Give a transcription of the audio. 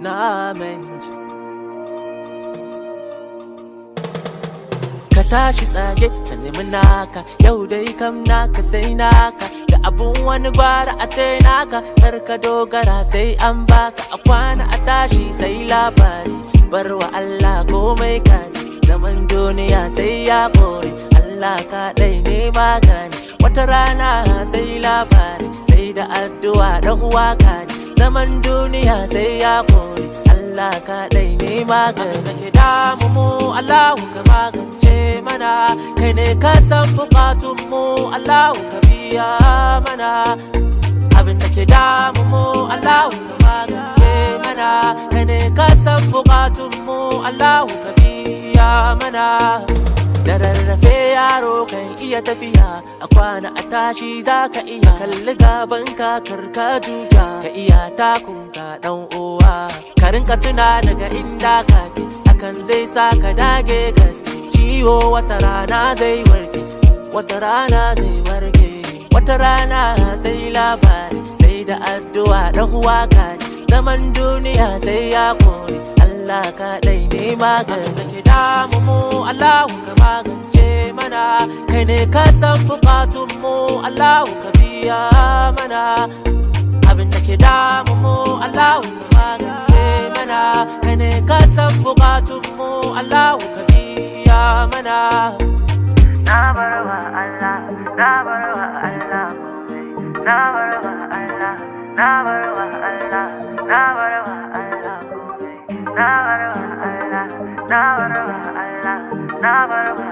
Na menji ka tashi tsage ka nemi naka yau dai kam naka sai naka da abun wani gwara a ce naka kar ka dogara sai an baka a kwana a tashi sai labari barwa Allah komai kaji zaman duniya sai ya kore Allah kaɗai ne magani wata rana sai labari sai da addu'a da uwa kaji zaman duniya sai ya kore Allah kaɗai ne magani da ke damu mu Allahu ka magance mana kai ne ka san bukatun mu Allahu ka biya mana abin da ke damu mu Allahu ka magance mana kai ne ka san bukatun mu Allahu ka biya mana da rarrafe yaro kan iya tafiya a kwana a tashi za ka iya kalli gaban ka karka juya ka iya takunka dan uwa ka rinka tuna daga inda ka ke hakan zai sa ka dage gaske ciwo wata rana zai warke wata rana zai warke wata rana sai labari sai da addu'a dan uwa ka zaman duniya sai ya kore Allah kaɗai ne magani da ke damu mu Allahu ka magance mana kai ne ka san bukatun mu Allahu ka biya mana abin da ke damu mu Allahu ka magance mana kai ne ka san bukatun mu Allahu ka biya mana na barwa Allah na barwa Allah na barwa Allah na barwa Allah na barwa Allah na barwa Allah na barwa Allah na barwa